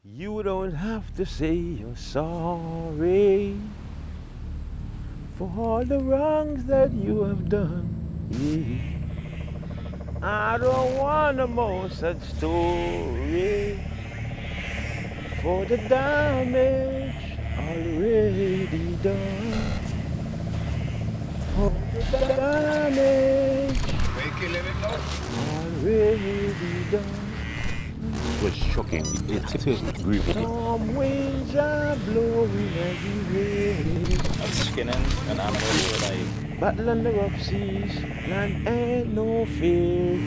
You don't have to say you're sorry for all the wrongs that you have done. Yeah. I don't want no more such story for the damage already done. For the damage already done. It was shocking. It took grief. Some winds are blowing everywhere. I'm skinning an animal like Battle on the rough seas, land ain't no fear.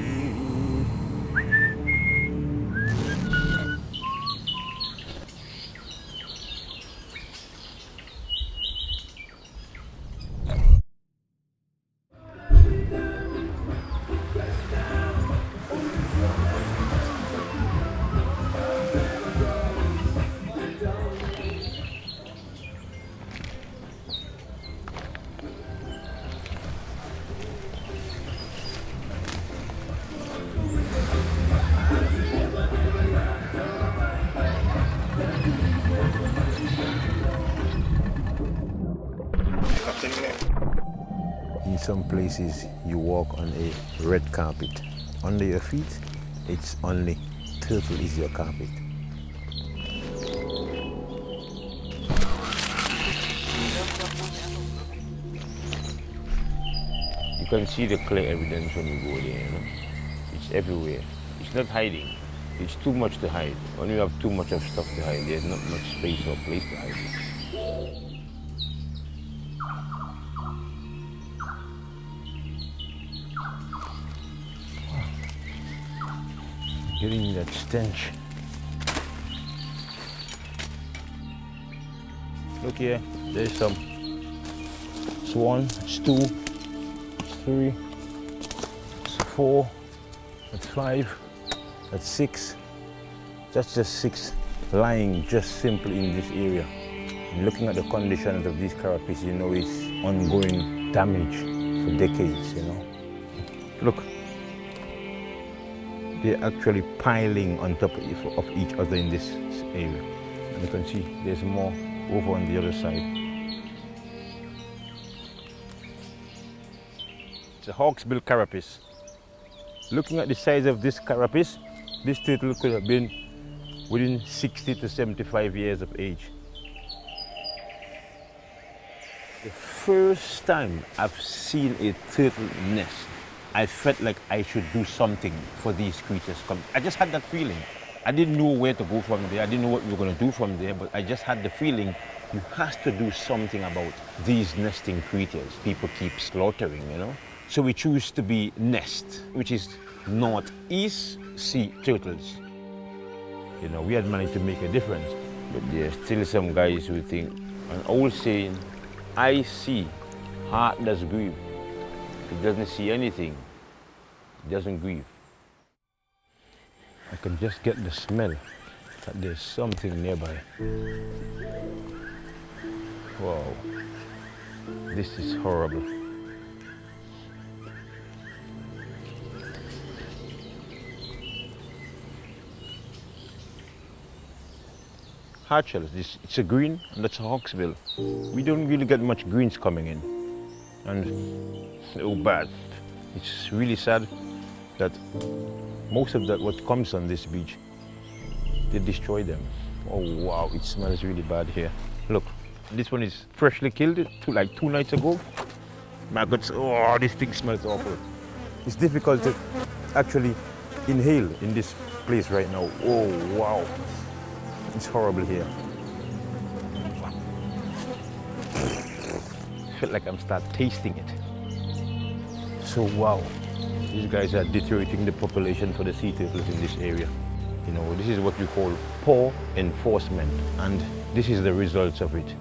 In some places, you walk on a red carpet. Under your feet, it's only turtle is your carpet. You can see the clear evidence when you go there, you know? It's everywhere. It's not hiding. It's too much to hide. When you have too much of stuff to hide, there's not much space or place to hide it. Getting that stench. Look here, there's some. It's 1, it's 2, it's 3, it's 4, that's 5, that's 6. That's just 6 lying just simply in this area. And looking at the conditions of these carapaces, you know it's ongoing damage for decades, you know. Look. They're actually piling on top of each other in this area. And you can see there's more over on the other side. It's a hawksbill carapace. Looking at the size of this carapace, this turtle could have been within 60 to 75 years of age. The first time I've seen a turtle nest, I felt like I should do something for these creatures. I just had that feeling. I didn't know where to go from there. I didn't know what we were going to do from there, but I just had the feeling you have to do something about these nesting creatures people keep slaughtering, you know? So we choose to be nest, which is northeast sea turtles. You know, we had managed to make a difference, but there's still some guys who think, an old saying, I see, heart does grieve. It doesn't see anything. It doesn't grieve. I can just get the smell that there's something nearby. Wow. This is horrible. Hard shells. It's a green and that's a hawksbill. We don't really get much greens coming in. And oh bad. It's really sad that most of that what comes on this beach, they destroy them. Oh wow, it smells really bad here. Look, this one is freshly killed like 2 nights ago. My God, oh, this thing smells awful. It's difficult to actually inhale in this place right now. Oh wow, it's horrible here. I feel like I'm start tasting it. So wow, these guys are deteriorating the population for the sea turtles in this area. You know, this is what we call poor enforcement, and this is the results of it.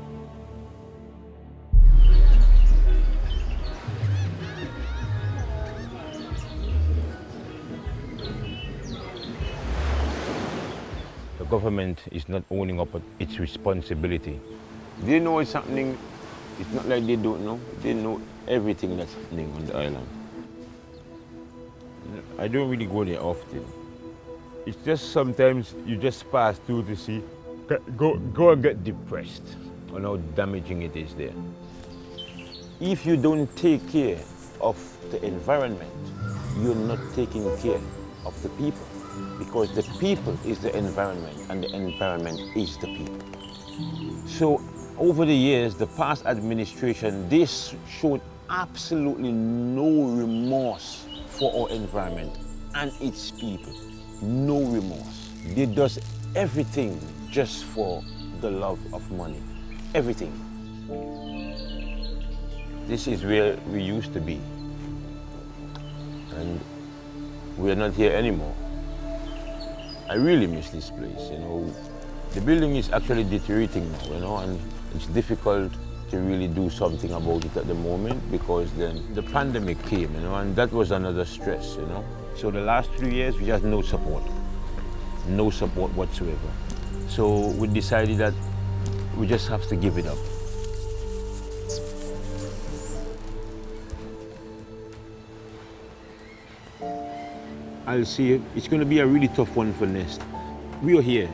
The government is not owning up its responsibility. They know it's happening. It's not like they don't know. They know everything that's happening on the island. I don't really go there often, It's just sometimes you just pass through to see, go and get depressed on how damaging it is there. If you don't take care of the environment, you're not taking care of the people, because the people is the environment and the environment is the people. So over the years, the past administration, they showed absolutely no remorse for our environment and its people. No remorse. They does everything just for the love of money. Everything. This is where we used to be. And we're not here anymore. I really miss this place, you know. The building is actually deteriorating now, you know, and it's difficult to really do something about it at the moment, because then the pandemic came, you know, and that was another stress, you know. So the last 3 years, we had no support whatsoever. So we decided that we just have to give it up. I'll see, it's going to be a really tough one for Nest. We are here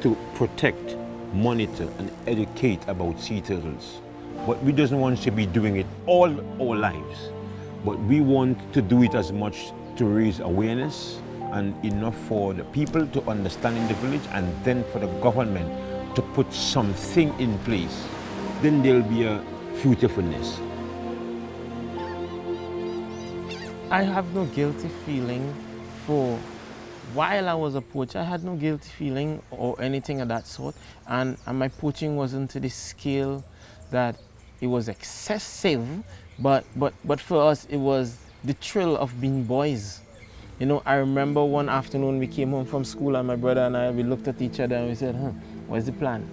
to protect, monitor, and educate about sea turtles. But we don't want to be doing it all our lives. But we want to do it as much to raise awareness and enough for the people to understand in the village, and then for the government to put something in place. Then there'll be a future for Nest. I have no guilty feeling for while I was a poacher. I had no guilty feeling or anything of that sort, and my poaching wasn't to the scale that it was excessive, but for us it was the thrill of being boys. You know, I remember one afternoon we came home from school, and my brother and I, we looked at each other and we said, what's the plan?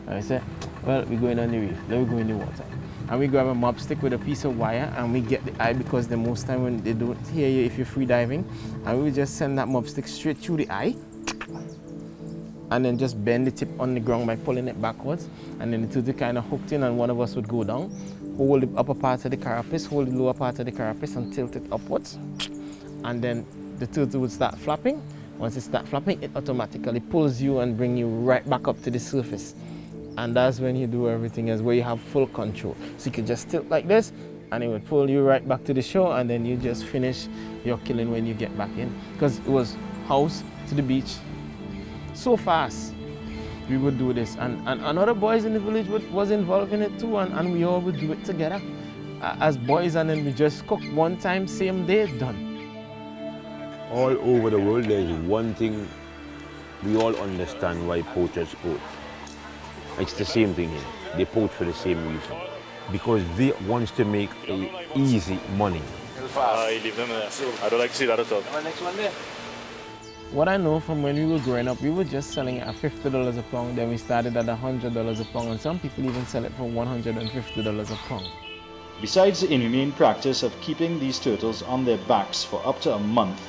And I said, well, we're going on the reef, let me go in the water. And we grab a mob stick with a piece of wire, and we get the eye, because the most time when they don't hear you if you're free diving, and we just send that mob stick straight through the eye, and then just bend the tip on the ground by pulling it backwards, and then the turtle kind of hooked in, and one of us would go down, hold the upper part of the carapace, hold the lower part of the carapace, and tilt it upwards, and then the turtle would start flapping. Once it starts flapping, it automatically pulls you and brings you right back up to the surface. And that's when you do everything else, where you have full control. So you could just tilt like this, and it would pull you right back to the shore, and then you just finish your killing when you get back in. Because it was house to the beach. So fast, we would do this. And other boys in the village was involved in it too, and we all would do it together as boys, and then we just cook one time, same day, done. All over the world, there's one thing we all understand why poachers poach. It's the same thing here. They poach for the same reason. Because they want to make easy money. I leave them there. I don't like to see that at all. What I know from when we were growing up, we were just selling it at $50 a pound, then we started at $100 a pound, and some people even sell it for $150 a pound. Besides the inhumane practice of keeping these turtles on their backs for up to a month,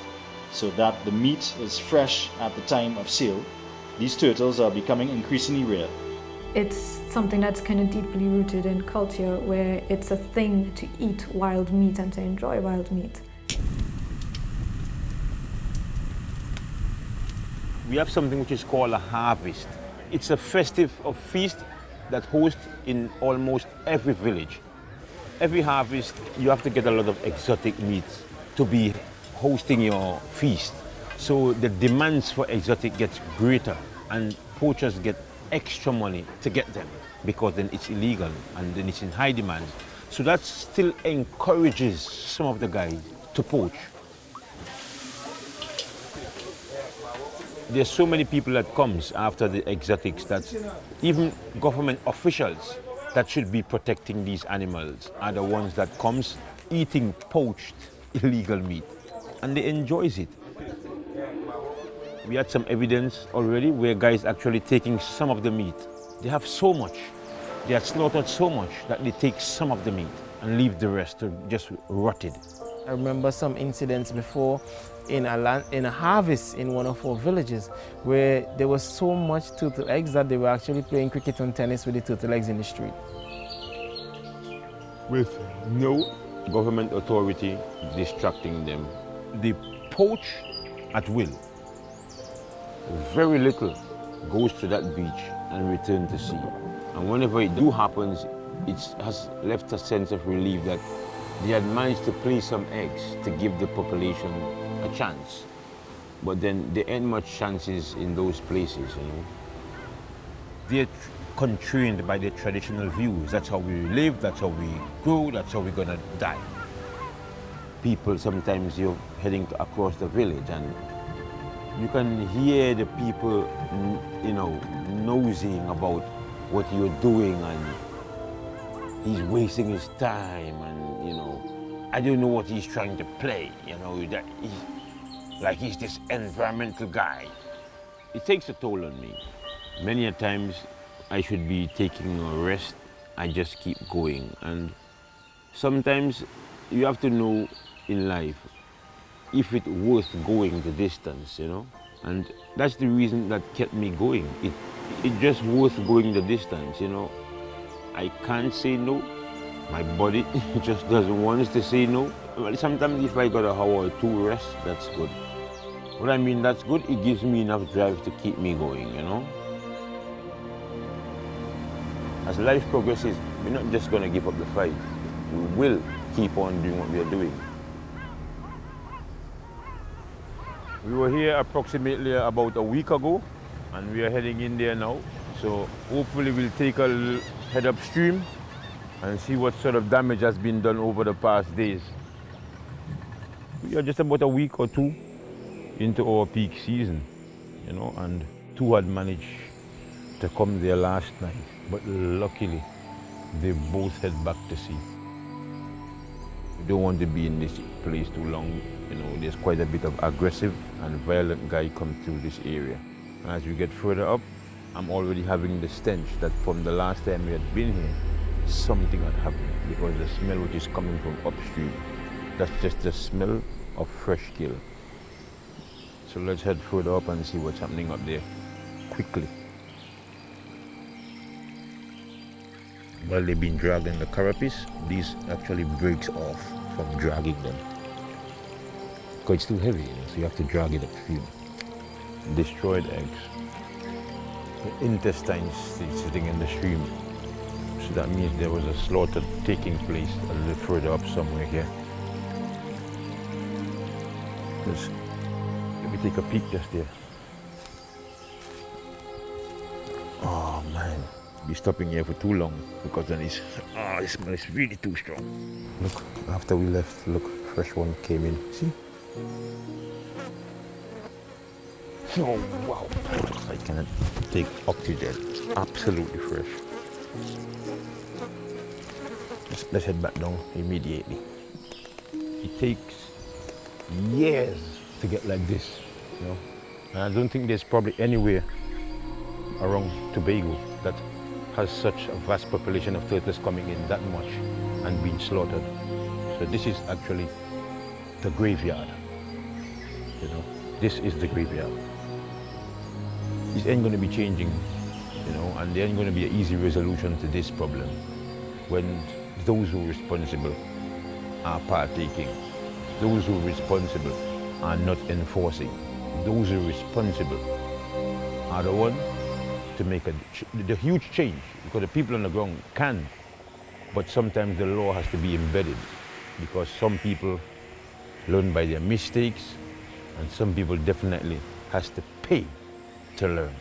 so that the meat is fresh at the time of sale, these turtles are becoming increasingly rare. It's something that's kind of deeply rooted in culture, where it's a thing to eat wild meat and to enjoy wild meat. We have something which is called a harvest. It's a festive or feast that hosts in almost every village. Every harvest, you have to get a lot of exotic meats to be hosting your feast. So the demands for exotic gets greater, and poachers get extra money to get them, because then it's illegal and then it's in high demand. So that still encourages some of the guys to poach. There's so many people that comes after the exotics that even government officials that should be protecting these animals are the ones that comes eating poached illegal meat, and they enjoys it. We had some evidence already where guys actually taking some of the meat. They have so much, they had slaughtered so much that they take some of the meat and leave the rest to just rotted. I remember some incidents before in a harvest in one of our villages, where there was so much turtle eggs that they were actually playing cricket and tennis with the turtle eggs in the street. With no government authority distracting them, they poach at will. very little goes to that beach and return to sea. And whenever it do happens, it has left a sense of relief that they had managed to place some eggs to give the population a chance. But then there ain't much chances in those places, you know. They're constrained by their traditional views. That's how we live, that's how we grow, that's how we're gonna die. People, sometimes you're heading across the village and you can hear the people, you know, nosing about what you're doing, and he's wasting his time, and, you know, I don't know what he's trying to play, you know, that he's this environmental guy. It takes a toll on me. Many a times I should be taking a rest, I just keep going. And sometimes you have to know in life if it's worth going the distance, you know? And that's the reason that kept me going. It's just worth going the distance, you know? I can't say no. My body just doesn't want us to say no. Well, sometimes if I got a hour or two rest, that's good. What I mean, that's good, it gives me enough drive to keep me going, you know? As life progresses, we're not just gonna give up the fight. We will keep on doing what we are doing. We were here approximately about a week ago, and we are heading in there now. So hopefully we'll take a little head upstream and see what sort of damage has been done over the past days. We are just about a week or two into our peak season, you know, and two had managed to come there last night, but luckily they both head back to sea. We don't want to be in this place too long. You know, there's quite a bit of aggressive and violent guy come through this area. And as we get further up, I'm already having the stench that from the last time we had been here, something had happened, because the smell which is coming from upstream, that's just the smell of fresh kill. So let's head further up and see what's happening up there quickly. While they've been dragging the carapace, this actually breaks off from dragging them. Because it's too heavy, you know, so you have to drag it upstream. Destroyed eggs. The intestines sitting in the stream. So that means there was a slaughter taking place a little further up somewhere here. Let me take a peek just there. Oh man, be stopping here for too long, because then the smell is really too strong. Look, after we left, look, fresh one came in. See? Oh wow, I cannot take oxygen. Absolutely fresh. Let's head back down immediately. It takes years to get like this, you know. And I don't think there's probably anywhere around Tobago that has such a vast population of turtles coming in that much and being slaughtered. So this is actually the graveyard, you know. This is the graveyard. This ain't going to be changing, you know, and there ain't going to be an easy resolution to this problem when those who are responsible are partaking, those who are responsible are not enforcing, those who are responsible are the ones to make the huge change, because the people on the ground can, but sometimes the law has to be embedded, because some people learn by their mistakes and some people definitely has to pay to learn.